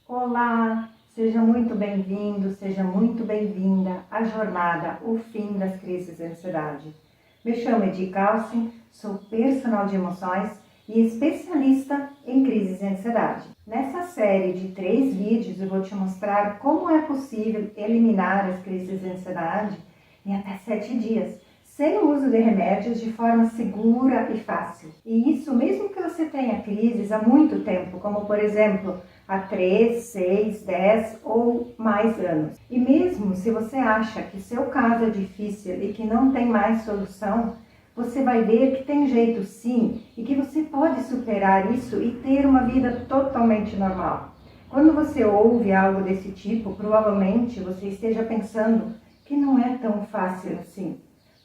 Olá, seja muito bem-vindo, seja muito bem-vinda à jornada O Fim das Crises de Ansiedade. Me chamo Edi Calcin, sou personal de emoções e especialista em crises de ansiedade. Nessa série de 3 vídeos eu vou te mostrar como é possível eliminar as crises de ansiedade em até 7 dias, sem o uso de remédios, de forma segura e fácil. E isso mesmo que você tenha crises há muito tempo, como por exemplo, há 3, 6, 10 ou mais anos. E mesmo se você acha que seu caso é difícil e que não tem mais solução, você vai ver que tem jeito sim e que você pode superar isso e ter uma vida totalmente normal. Quando você ouve algo desse tipo, provavelmente você esteja pensando que não é tão fácil assim.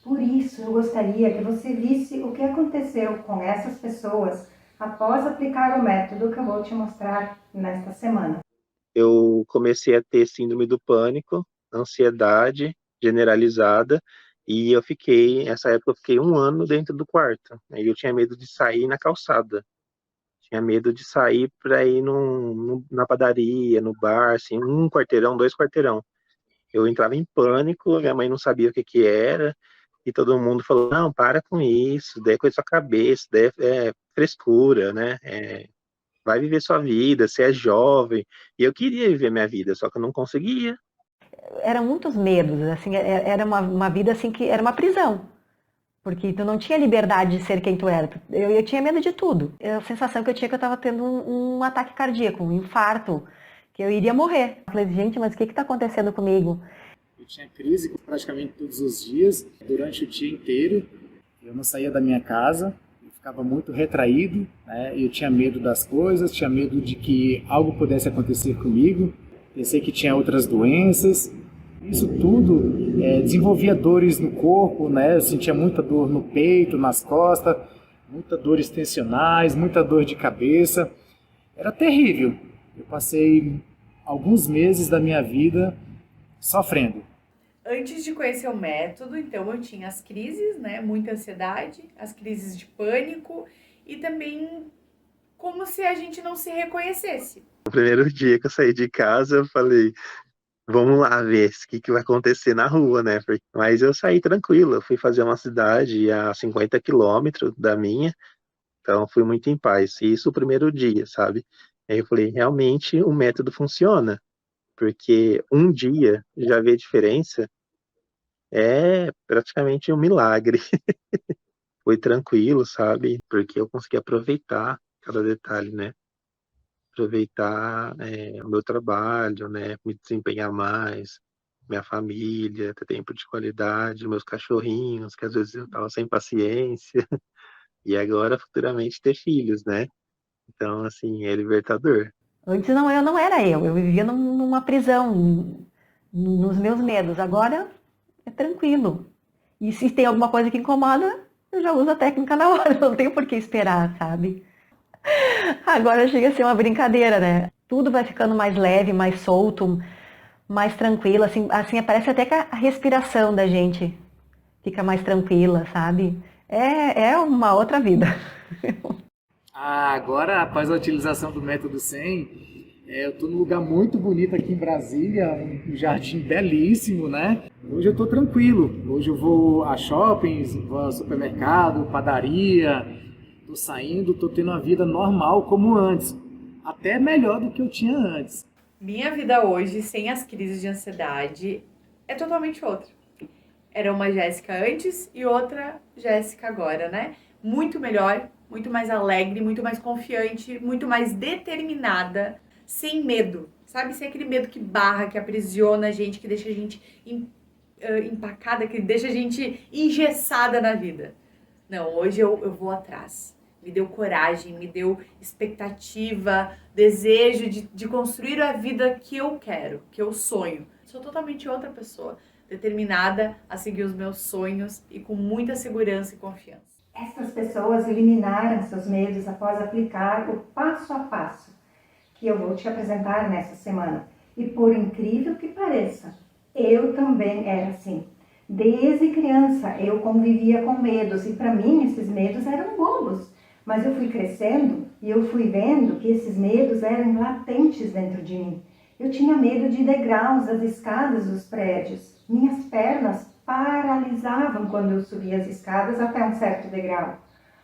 Por isso, eu gostaria que você visse o que aconteceu com essas pessoas após aplicar o método que eu vou te mostrar nesta semana. Eu comecei a ter síndrome do pânico, ansiedade generalizada, e essa época eu fiquei 1 ano dentro do quarto. Aí eu tinha medo de sair na calçada. Tinha medo de sair para ir na padaria, no bar, assim, 1 quarteirão, 2 quarteirão. Eu entrava em pânico, minha mãe não sabia o que que era, e todo mundo falou, não, para com isso, daí é coisa da sua cabeça, daí é frescura, né? Vai viver sua vida, você é jovem. E eu queria viver minha vida, só que eu não conseguia. Eram muitos medos, assim, era uma vida assim que era uma prisão, porque tu não tinha liberdade de ser quem tu era. Eu tinha medo de tudo. A sensação que eu tinha que eu estava tendo um ataque cardíaco, um infarto, que eu iria morrer. Eu falei, gente, mas o que está acontecendo comigo? Eu tinha crise praticamente todos os dias, durante o dia inteiro. Eu não saía da minha casa, eu ficava muito retraído, né? Eu tinha medo das coisas, tinha medo de que algo pudesse acontecer comigo. Pensei que tinha outras doenças. Isso tudo desenvolvia dores no corpo, né? Eu sentia muita dor no peito, nas costas, muitas dores tensionais, muita dor de cabeça. Era terrível. Eu passei alguns meses da minha vida sofrendo. Antes de conhecer o método, então eu tinha as crises, né? Muita ansiedade, as crises de pânico e também como se a gente não se reconhecesse. No primeiro dia que eu saí de casa, eu falei, vamos lá ver o que vai acontecer na rua, né? Mas eu saí tranquilo, eu fui fazer uma cidade a 50 quilômetros da minha, então fui muito em paz. E isso o primeiro dia, sabe? Aí eu falei, realmente o método funciona, porque um dia já ver diferença é praticamente um milagre. Foi tranquilo, sabe? Porque eu consegui aproveitar cada detalhe, né? Aproveitar o meu trabalho, né? Me desempenhar mais, minha família, ter tempo de qualidade, meus cachorrinhos, que às vezes eu tava sem paciência, e agora futuramente ter filhos, né? Então, assim, é libertador. Antes não, eu não era eu vivia numa prisão, nos meus medos. Agora é tranquilo. E se tem alguma coisa que incomoda, eu já uso a técnica na hora, não tenho por que esperar, sabe? Agora chega a ser uma brincadeira, né? Tudo vai ficando mais leve, mais solto, mais tranquilo, assim parece até que a respiração da gente fica mais tranquila, sabe? É uma outra vida. Agora, após a utilização do método 100, eu estou num lugar muito bonito aqui em Brasília, um jardim belíssimo, né? Hoje eu estou tranquilo. Hoje eu vou a shoppings, vou ao supermercado, padaria, estou saindo, estou tendo uma vida normal como antes. Até melhor do que eu tinha antes. Minha vida hoje, sem as crises de ansiedade, é totalmente outra. Era uma Jéssica antes e outra Jéssica agora, né? Muito melhor, muito mais alegre, muito mais confiante, muito mais determinada, sem medo, sabe? Sem aquele medo que barra, que aprisiona a gente, que deixa a gente empacada, que deixa a gente engessada na vida. Não, hoje eu vou atrás. Me deu coragem, me deu expectativa, desejo de construir a vida que eu quero, que eu sonho. Sou totalmente outra pessoa, determinada a seguir os meus sonhos e com muita segurança e confiança. Essas pessoas eliminaram seus medos após aplicar o passo a passo que eu vou te apresentar nessa semana. E por incrível que pareça, eu também era assim. Desde criança eu convivia com medos e para mim esses medos eram bobos. Mas eu fui crescendo E eu fui vendo que esses medos eram latentes dentro de mim. Eu tinha medo de degraus, das escadas dos prédios. Minhas pernas paralisavam quando eu subia as escadas até um certo degrau.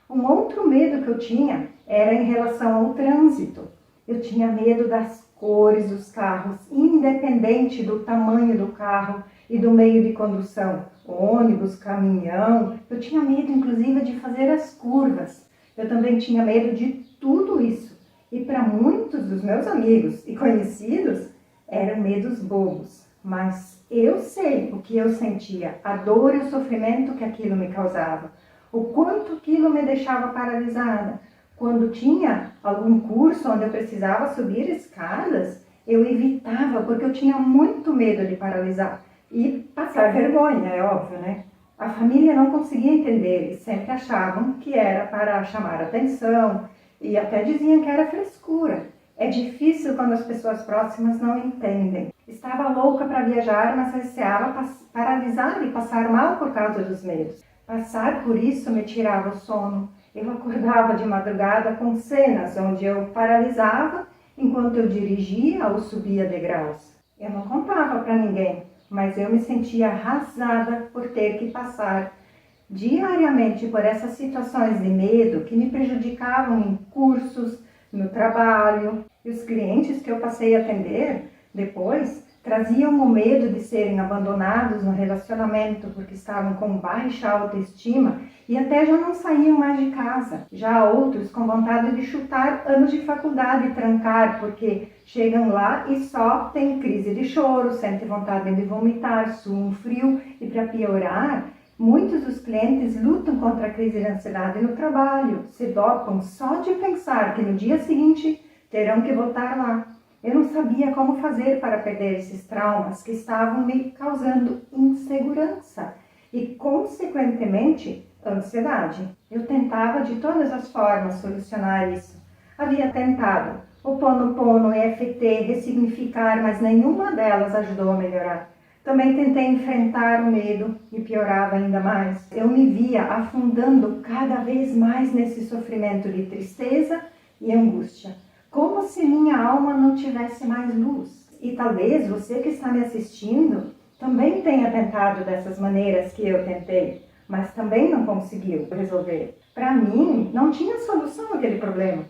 Um outro medo que eu tinha era em relação ao trânsito. Eu tinha medo das cores dos carros, independente do tamanho do carro e do meio de condução. Ônibus, caminhão. Eu tinha medo, inclusive, de fazer as curvas. Eu também tinha medo de tudo isso. E para muitos dos meus amigos e conhecidos, eram medos bobos. Mas eu sei o que eu sentia, a dor e o sofrimento que aquilo me causava. O quanto aquilo me deixava paralisada. Quando tinha algum curso onde eu precisava subir escadas, eu evitava, porque eu tinha muito medo de paralisar. E passar vergonha, é óbvio, né? A família não conseguia entender, eles sempre achavam que era para chamar atenção e até diziam que era frescura. É difícil quando as pessoas próximas não entendem. Estava louca para viajar, mas receava paralisar e passar mal por causa dos medos. Passar por isso me tirava o sono. Eu acordava de madrugada com cenas onde eu paralisava enquanto eu dirigia ou subia degraus. Eu não contava para ninguém, mas eu me sentia arrasada por ter que passar diariamente por essas situações de medo que me prejudicavam em cursos, no trabalho. E os clientes que eu passei a atender depois traziam o medo de serem abandonados no relacionamento porque estavam com baixa autoestima e até já não saíam mais de casa. Já outros com vontade de chutar anos de faculdade e trancar porque chegam lá e só tem crise de choro, sentem vontade de vomitar, suam frio e para piorar, muitos dos clientes lutam contra a crise de ansiedade no trabalho, se dopam só de pensar que no dia seguinte terão que voltar lá. Eu não sabia como fazer para perder esses traumas que estavam me causando insegurança e, consequentemente, ansiedade. Eu tentava de todas as formas solucionar isso. Havia tentado o Ho'oponopono, EFT, ressignificar, mas nenhuma delas ajudou a melhorar. Também tentei enfrentar o medo e piorava ainda mais. Eu me via afundando cada vez mais nesse sofrimento de tristeza e angústia. Como se minha alma não tivesse mais luz. E talvez você que está me assistindo também tenha tentado dessas maneiras que eu tentei, mas também não conseguiu resolver. Para mim, não tinha solução aquele problema.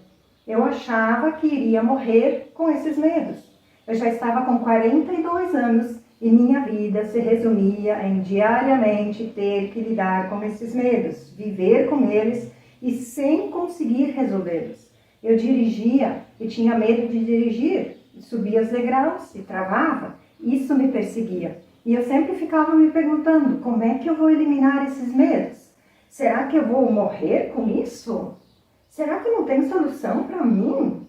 Eu achava que iria morrer com esses medos. Eu já estava com 42 anos e minha vida se resumia em diariamente ter que lidar com esses medos, viver com eles e sem conseguir resolvê-los. Eu dirigia e tinha medo de dirigir, subia os degraus e travava. Isso me perseguia. E eu sempre ficava me perguntando, como é que eu vou eliminar esses medos? Será que eu vou morrer com isso? Será que não tem solução para mim?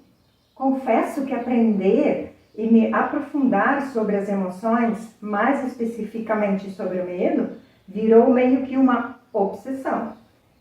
Confesso que aprender e me aprofundar sobre as emoções, mais especificamente sobre o medo, virou meio que uma obsessão.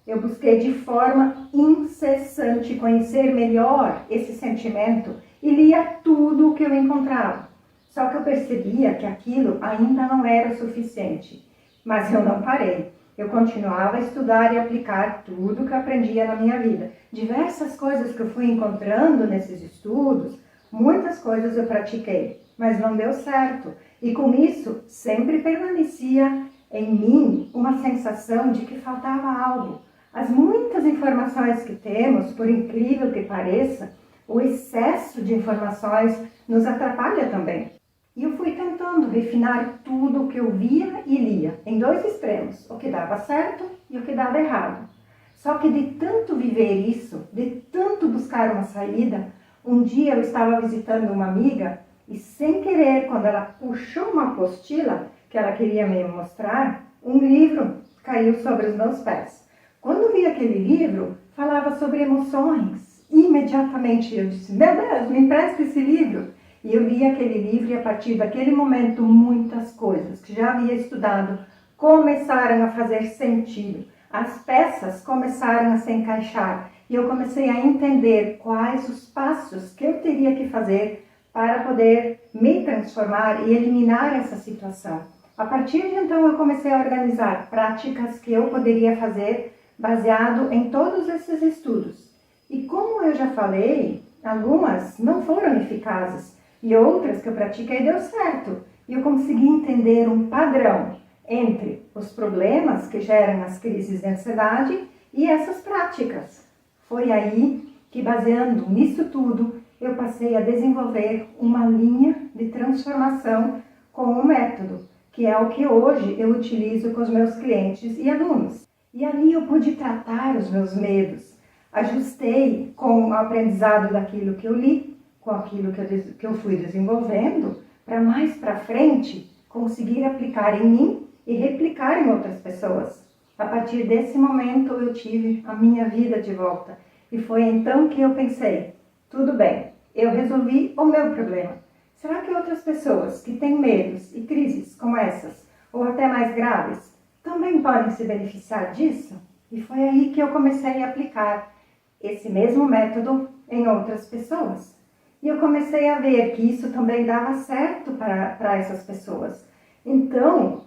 Eu busquei de forma incessante conhecer melhor esse sentimento e lia tudo o que eu encontrava. Só que eu percebia que aquilo ainda não era o suficiente. Mas eu não parei. Eu continuava a estudar e aplicar tudo que eu aprendia na minha vida. Diversas coisas que eu fui encontrando nesses estudos, muitas coisas eu pratiquei, mas não deu certo. E com isso, sempre permanecia em mim uma sensação de que faltava algo. As muitas informações que temos, por incrível que pareça, o excesso de informações nos atrapalha também. E eu fui tentando refinar tudo o que eu via e lia, em dois extremos, o que dava certo e o que dava errado. Só que de tanto viver isso, de tanto buscar uma saída, um dia eu estava visitando uma amiga e sem querer, quando ela puxou uma apostila que ela queria me mostrar, um livro caiu sobre os meus pés. Quando vi aquele livro, falava sobre emoções. Imediatamente eu disse, meu Deus, me empresta esse livro. E eu li aquele livro e a partir daquele momento muitas coisas que já havia estudado começaram a fazer sentido. As peças começaram a se encaixar e eu comecei a entender quais os passos que eu teria que fazer para poder me transformar e eliminar essa situação. A partir de então eu comecei a organizar práticas que eu poderia fazer baseado em todos esses estudos. E como eu já falei, algumas não foram eficazes e outras que eu pratiquei deu certo. E eu consegui entender um padrão entre os problemas que geram as crises de ansiedade e essas práticas. Foi aí que, baseando nisso tudo, eu passei a desenvolver uma linha de transformação com o método, que é o que hoje eu utilizo com os meus clientes e alunos. E ali eu pude tratar os meus medos, ajustei com o aprendizado daquilo que eu li, com aquilo que eu fui desenvolvendo, para mais para frente conseguir aplicar em mim e replicar em outras pessoas. A partir desse momento eu tive a minha vida de volta. E foi então que eu pensei, tudo bem, eu resolvi o meu problema. Será que outras pessoas que têm medos e crises como essas, ou até mais graves, também podem se beneficiar disso? E foi aí que eu comecei a aplicar esse mesmo método em outras pessoas. E eu comecei a ver que isso também dava certo para essas pessoas. Então,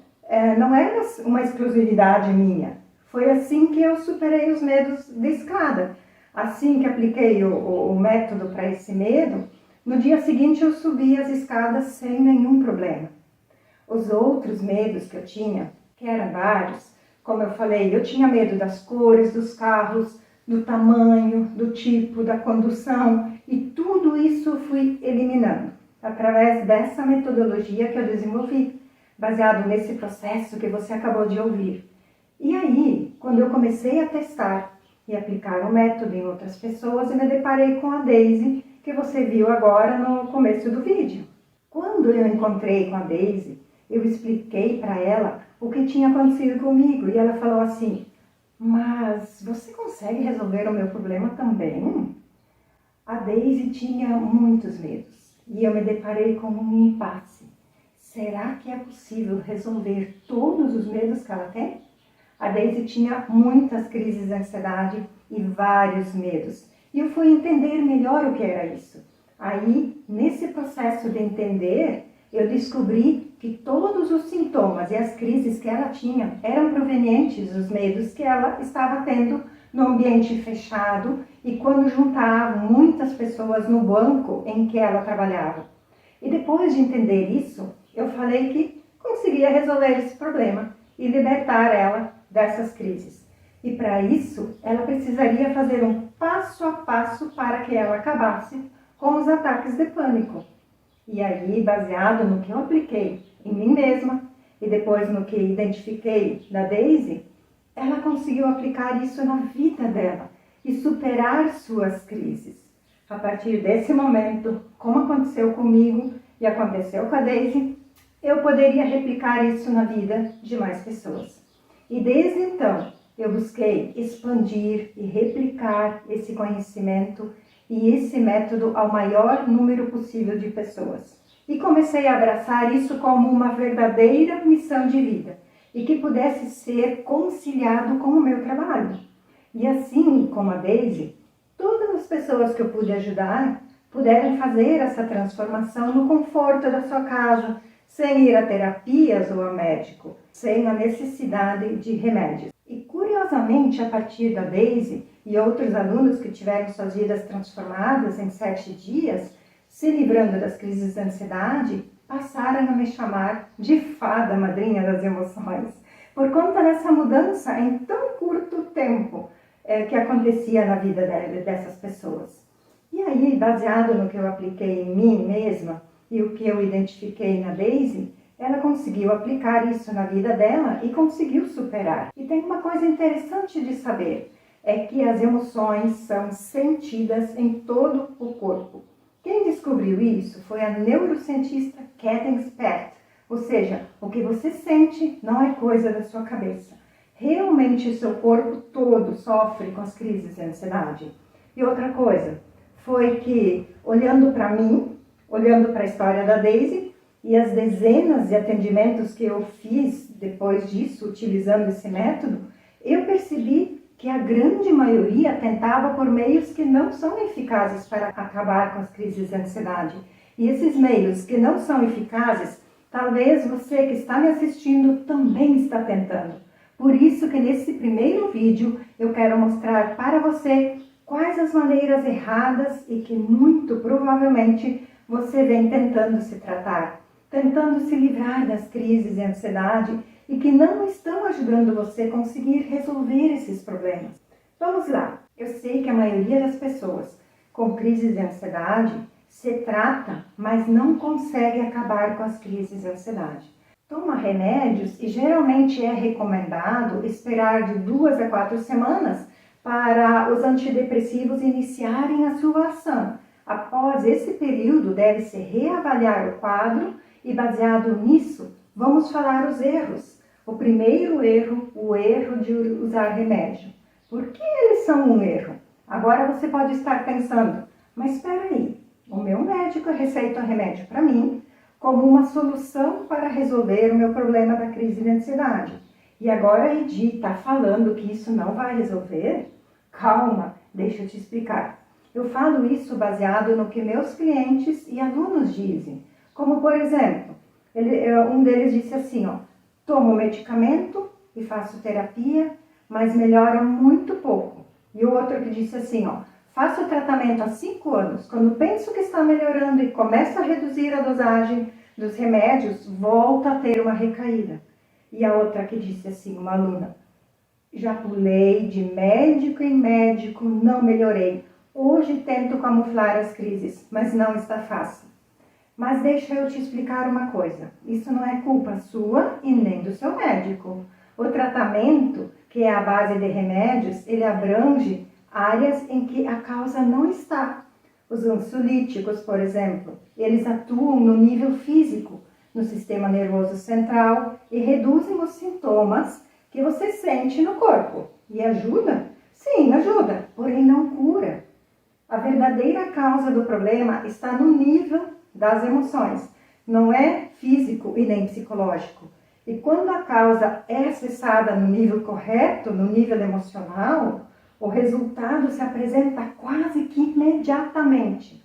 não era uma exclusividade minha. Foi assim que eu superei os medos de escada. Assim que apliquei o método para esse medo, no dia seguinte eu subi as escadas sem nenhum problema. Os outros medos que eu tinha, que eram vários, como eu falei, eu tinha medo das cores dos carros, do tamanho, do tipo, da condução, e tudo isso eu fui eliminando através dessa metodologia que eu desenvolvi, baseado nesse processo que você acabou de ouvir. E aí, quando eu comecei a testar e aplicar o método em outras pessoas, eu me deparei com a Daisy, que você viu agora no começo do vídeo. Quando eu encontrei com a Daisy, eu expliquei para ela o que tinha acontecido comigo, e ela falou assim, mas você consegue resolver o meu problema também? A Daisy tinha muitos medos e eu me deparei com um impasse. Será que é possível resolver todos os medos que ela tem? A Daisy tinha muitas crises de ansiedade e vários medos. E eu fui entender melhor o que era isso. Aí, nesse processo de entender, eu descobri que todos os sintomas e as crises que ela tinha eram provenientes dos medos que ela estava tendo no ambiente fechado e quando juntava muitas pessoas no banco em que ela trabalhava. E depois de entender isso, eu falei que conseguia resolver esse problema e libertar ela dessas crises. E para isso, ela precisaria fazer um passo a passo para que ela acabasse com os ataques de pânico. E aí, baseado no que eu apliquei em mim mesma e depois no que identifiquei da Daisy, ela conseguiu aplicar isso na vida dela e superar suas crises. A partir desse momento, como aconteceu comigo e aconteceu com a Daisy, eu poderia replicar isso na vida de mais pessoas. E desde então, eu busquei expandir e replicar esse conhecimento e esse método ao maior número possível de pessoas. E comecei a abraçar isso como uma verdadeira missão de vida e que pudesse ser conciliado com o meu trabalho. E assim como a Daisy, todas as pessoas que eu pude ajudar puderam fazer essa transformação no conforto da sua casa, sem ir a terapias ou a médico, sem a necessidade de remédios. E curiosamente, a partir da Daisy e outros alunos que tiveram suas vidas transformadas em 7 dias, se livrando das crises de ansiedade, passaram a me chamar de fada madrinha das emoções, por conta dessa mudança em tão curto tempo que acontecia na vida dessas pessoas. E aí, baseado no que eu apliquei em mim mesma e o que eu identifiquei na Daisy, ela conseguiu aplicar isso na vida dela e conseguiu superar. E tem uma coisa interessante de saber, é que as emoções são sentidas em todo o corpo. Quem descobriu isso foi a neurocientista Kathleen Spert, ou seja, o que você sente não é coisa da sua cabeça. Realmente o seu corpo todo sofre com as crises de ansiedade. E outra coisa, foi que olhando para mim, olhando para a história da Daisy e as dezenas de atendimentos que eu fiz depois disso, utilizando esse método, eu percebi que a grande maioria tentava por meios que não são eficazes para acabar com as crises de ansiedade. E esses meios que não são eficazes, talvez você que está me assistindo também está tentando. Por isso que nesse primeiro vídeo eu quero mostrar para você quais as maneiras erradas e que muito provavelmente você vem tentando se tratar, tentando se livrar das crises de ansiedade e que não estão ajudando você a conseguir resolver esses problemas. Vamos lá, eu sei que a maioria das pessoas com crises de ansiedade se trata, mas não consegue acabar com as crises de ansiedade. Toma remédios e geralmente é recomendado esperar de 2 a 4 semanas para os antidepressivos iniciarem a sua ação. Após esse período, deve-se reavaliar o quadro e, baseado nisso, vamos falar os erros. O primeiro erro, o erro de usar remédio. Por que eles são um erro? Agora você pode estar pensando, mas espera aí, o meu médico receita remédio para mim como uma solução para resolver o meu problema da crise de ansiedade. E agora a Edi está falando que isso não vai resolver? Calma, deixa eu te explicar. Eu falo isso baseado no que meus clientes e alunos dizem. Como, por exemplo, um deles disse assim, tomo medicamento e faço terapia, mas melhora muito pouco. E o outro que disse assim, faço tratamento há 5 anos. Quando penso que está melhorando e começo a reduzir a dosagem dos remédios, volto a ter uma recaída. E a outra que disse assim, uma aluna, já pulei de médico em médico, não melhorei. Hoje tento camuflar as crises, mas não está fácil. Mas deixa eu te explicar uma coisa. Isso não é culpa sua e nem do seu médico. O tratamento, que é a base de remédios, ele abrange áreas em que a causa não está. Os ansiolíticos, por exemplo, eles atuam no nível físico, no sistema nervoso central e reduzem os sintomas que você sente no corpo. E ajuda? Sim, ajuda, porém não cura. A verdadeira causa do problema está no nível das emoções, não é físico e nem psicológico. E quando a causa é acessada no nível correto, no nível emocional, o resultado se apresenta quase que imediatamente.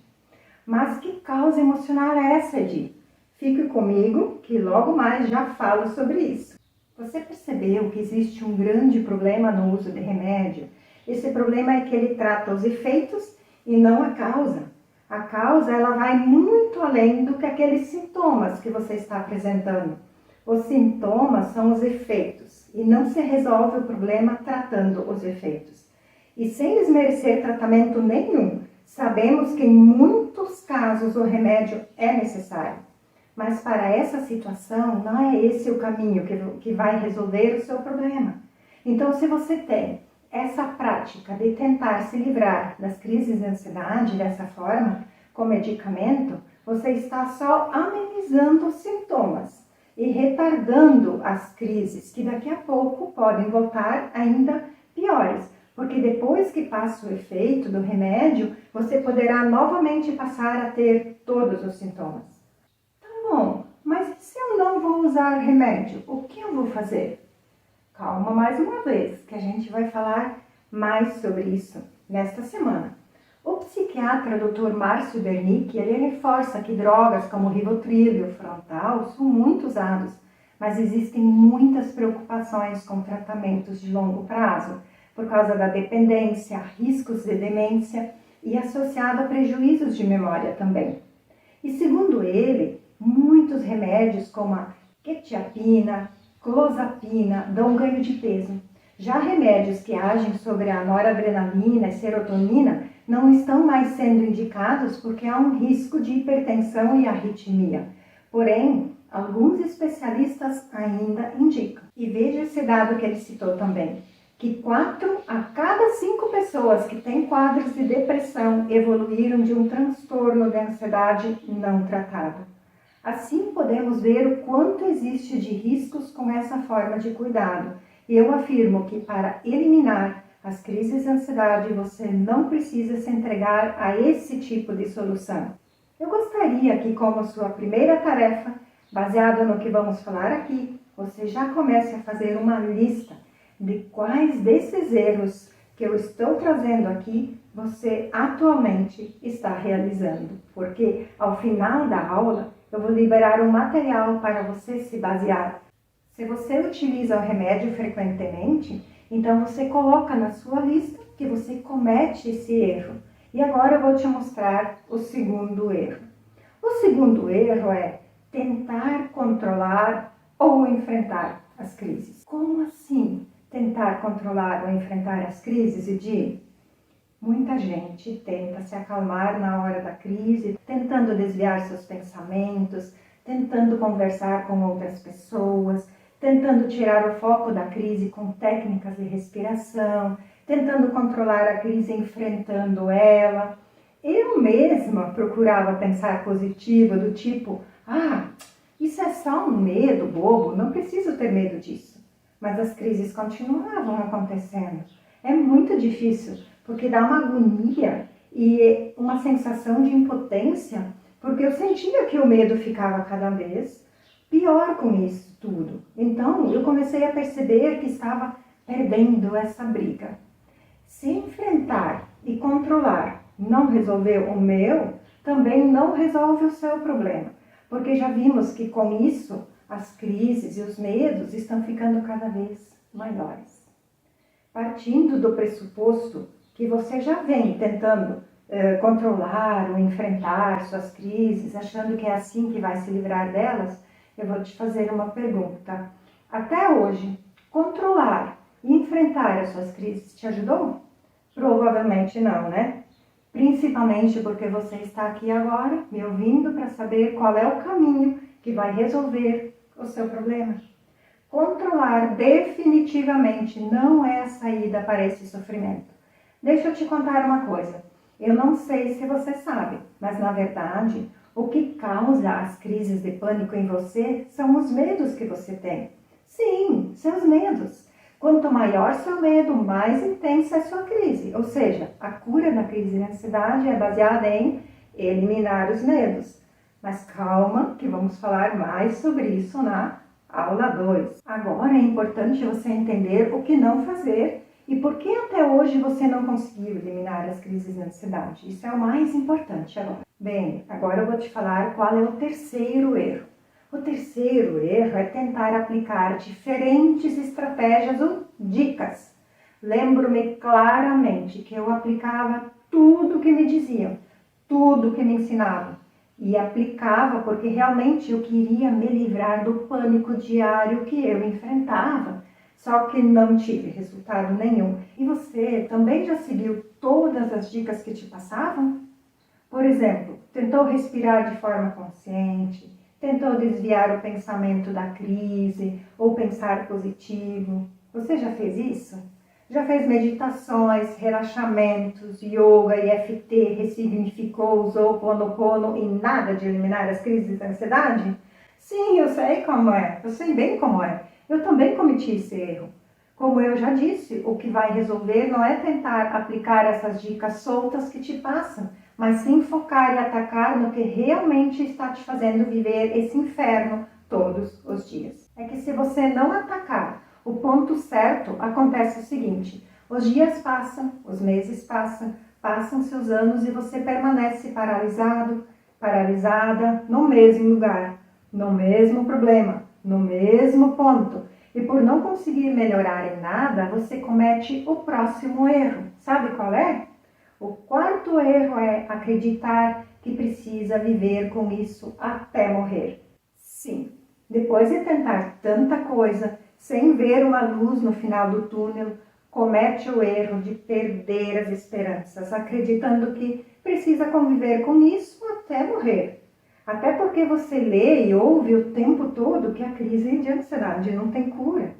Mas que causa emocional é essa, Edi? Fique comigo, que logo mais já falo sobre isso. Você percebeu que existe um grande problema no uso de remédio? Esse problema é que ele trata os efeitos e não a causa. A causa, ela vai muito além do que aqueles sintomas que você está apresentando. Os sintomas são os efeitos e não se resolve o problema tratando os efeitos. E sem desmerecer tratamento nenhum, sabemos que em muitos casos o remédio é necessário. Mas para essa situação, não é esse o caminho que vai resolver o seu problema. Então, se você tem essa prática de tentar se livrar das crises de ansiedade dessa forma, com medicamento, você está só amenizando os sintomas e retardando as crises, que daqui a pouco podem voltar ainda piores, porque depois que passa o efeito do remédio, você poderá novamente passar a ter todos os sintomas. Tá bom, mas e se eu não vou usar remédio? O que eu vou fazer? Calma mais uma vez, que a gente vai falar mais sobre isso nesta semana. O psiquiatra Dr. Márcio Bernick, ele reforça que drogas como o Rivotril e o Frontal são muito usados, mas existem muitas preocupações com tratamentos de longo prazo, por causa da dependência, riscos de demência e associado a prejuízos de memória também. E segundo ele, muitos remédios como a quetiapina, clozapina dão ganho de peso. Já remédios que agem sobre a noradrenalina e serotonina não estão mais sendo indicados porque há um risco de hipertensão e arritmia. Porém, alguns especialistas ainda indicam. E veja esse dado que ele citou também, que 4 a cada 5 pessoas que têm quadros de depressão evoluíram de um transtorno de ansiedade não tratado. Assim, podemos ver o quanto existe de riscos com essa forma de cuidado. E eu afirmo que para eliminar as crises de ansiedade, você não precisa se entregar a esse tipo de solução. Eu gostaria que, como sua primeira tarefa, baseada no que vamos falar aqui, você já comece a fazer uma lista de quais desses erros que eu estou trazendo aqui você atualmente está realizando. Porque ao final da aula eu vou liberar um material para você se basear. Se você utiliza o remédio frequentemente, então você coloca na sua lista que você comete esse erro. E agora eu vou te mostrar o segundo erro. O segundo erro é tentar controlar ou enfrentar as crises. Como assim tentar controlar ou enfrentar as crises, Edi? Muita gente tenta se acalmar na hora da crise, tentando desviar seus pensamentos, tentando conversar com outras pessoas, tentando tirar o foco da crise com técnicas de respiração, tentando controlar a crise enfrentando ela. Eu mesma procurava pensar positivo, do tipo, isso é só um medo bobo, não preciso ter medo disso. Mas as crises continuavam acontecendo. É muito difícil, porque dá uma agonia e uma sensação de impotência, porque eu sentia que o medo ficava cada vez pior com isso tudo. Então, eu comecei a perceber que estava perdendo essa briga. Se enfrentar e controlar não resolver o meu, também não resolve o seu problema, porque já vimos que com isso as crises e os medos estão ficando cada vez maiores. Partindo do pressuposto que você já vem tentando controlar ou enfrentar suas crises, achando que é assim que vai se livrar delas, eu vou te fazer uma pergunta. Até hoje, controlar e enfrentar as suas crises te ajudou? Provavelmente não, né? Principalmente porque você está aqui agora, me ouvindo para saber qual é o caminho que vai resolver o seu problema. Controlar definitivamente não é a saída para esse sofrimento. Deixa eu te contar uma coisa. Eu não sei se você sabe, mas na verdade, o que causa as crises de pânico em você são os medos que você tem. Sim, seus medos. Quanto maior seu medo, mais intensa é sua crise. Ou seja, a cura da crise de ansiedade é baseada em eliminar os medos. Mas calma, que vamos falar mais sobre isso na aula 2. Agora é importante você entender o que não fazer e por que até hoje você não conseguiu eliminar as crises de ansiedade. Isso é o mais importante agora. Bem, agora eu vou te falar qual é o terceiro erro. O terceiro erro é tentar aplicar diferentes estratégias ou dicas. Lembro-me claramente que eu aplicava tudo que me diziam, tudo que me ensinavam. E aplicava porque realmente eu queria me livrar do pânico diário que eu enfrentava. Só que não tive resultado nenhum. E você também já seguiu todas as dicas que te passavam? Por exemplo, tentou respirar de forma consciente, tentou desviar o pensamento da crise ou pensar positivo. Você já fez isso? Já fez meditações, relaxamentos, yoga, EFT, ressignificou, usou Ho'oponopono e nada de eliminar as crises de ansiedade? Sim, eu sei como é, eu sei bem como é. Eu também cometi esse erro. Como eu já disse, o que vai resolver não é tentar aplicar essas dicas soltas que te passam, mas sim focar e atacar no que realmente está te fazendo viver esse inferno todos os dias. É que se você não atacar o ponto certo, acontece o seguinte: os dias passam, os meses passam, passam-se os anos e você permanece paralisado, paralisada no mesmo lugar, no mesmo problema, no mesmo ponto. E por não conseguir melhorar em nada, você comete o próximo erro. Sabe qual é? O quarto erro é acreditar que precisa viver com isso até morrer. Sim, depois de tentar tanta coisa, sem ver uma luz no final do túnel, comete o erro de perder as esperanças, acreditando que precisa conviver com isso até morrer. Até porque você lê e ouve o tempo todo que a crise de ansiedade não tem cura,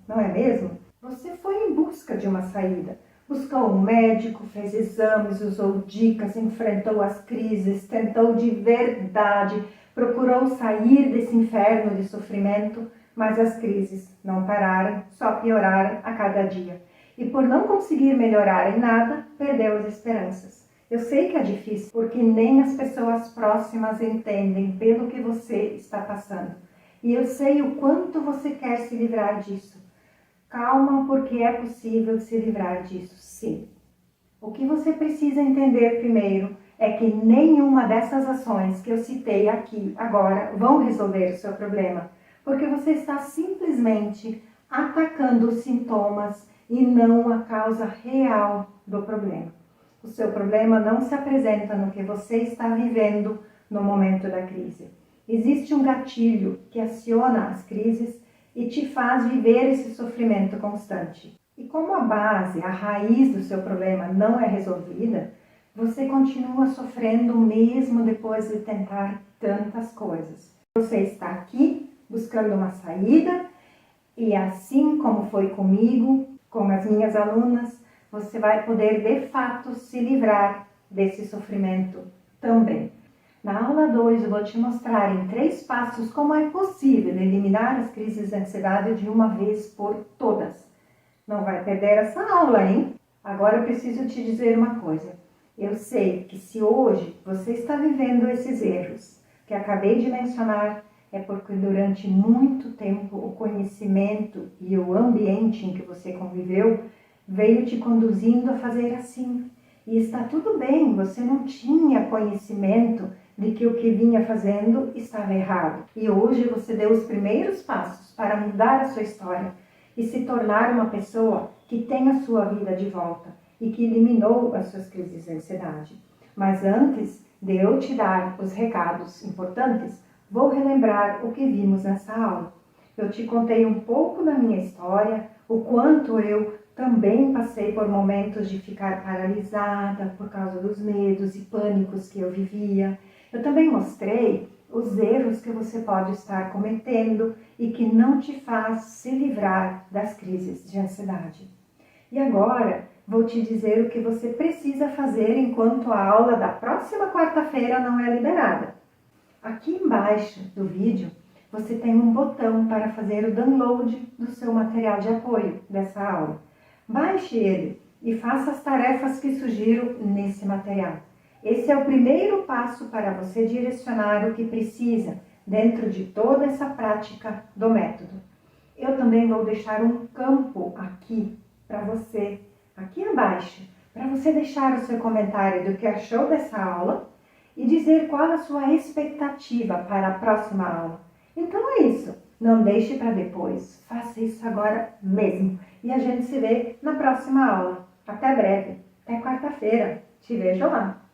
não é mesmo? Você foi em busca de uma saída. Buscou um médico, fez exames, usou dicas, enfrentou as crises, tentou de verdade, procurou sair desse inferno de sofrimento, mas as crises não pararam, só pioraram a cada dia. E por não conseguir melhorar em nada, perdeu as esperanças. Eu sei que é difícil, porque nem as pessoas próximas entendem pelo que você está passando. E eu sei o quanto você quer se livrar disso. Calma, porque é possível se livrar disso, sim. O que você precisa entender primeiro é que nenhuma dessas ações que eu citei aqui agora vão resolver o seu problema, porque você está simplesmente atacando os sintomas e não a causa real do problema. O seu problema não se apresenta no que você está vivendo no momento da crise. Existe um gatilho que aciona as crises e te faz viver esse sofrimento constante. E como a base, a raiz do seu problema não é resolvida, você continua sofrendo mesmo depois de tentar tantas coisas. Você está aqui buscando uma saída e assim como foi comigo, com as minhas alunas, você vai poder de fato se livrar desse sofrimento também. Na aula 2 eu vou te mostrar em 3 passos como é possível eliminar as crises de ansiedade de uma vez por todas. Não vai perder essa aula, hein? Agora eu preciso te dizer uma coisa. Eu sei que se hoje você está vivendo esses erros que acabei de mencionar, é porque durante muito tempo o conhecimento e o ambiente em que você conviveu veio te conduzindo a fazer assim. E está tudo bem, você não tinha conhecimento de que o que vinha fazendo estava errado. E hoje você deu os primeiros passos para mudar a sua história e se tornar uma pessoa que tem a sua vida de volta e que eliminou as suas crises de ansiedade. Mas antes de eu te dar os recados importantes, vou relembrar o que vimos nessa aula. Eu te contei um pouco da minha história, o quanto eu também passei por momentos de ficar paralisada por causa dos medos e pânicos que eu vivia. Eu também mostrei os erros que você pode estar cometendo e que não te faz se livrar das crises de ansiedade. E agora vou te dizer o que você precisa fazer enquanto a aula da próxima quarta-feira não é liberada. Aqui embaixo do vídeo você tem um botão para fazer o download do seu material de apoio dessa aula. Baixe ele e faça as tarefas que sugiro nesse material. Esse é o primeiro passo para você direcionar o que precisa dentro de toda essa prática do método. Eu também vou deixar um campo aqui para você, aqui abaixo, para você deixar o seu comentário do que achou dessa aula e dizer qual a sua expectativa para a próxima aula. Então é isso, não deixe para depois, faça isso agora mesmo. E a gente se vê na próxima aula. Até breve, até quarta-feira, te vejo lá.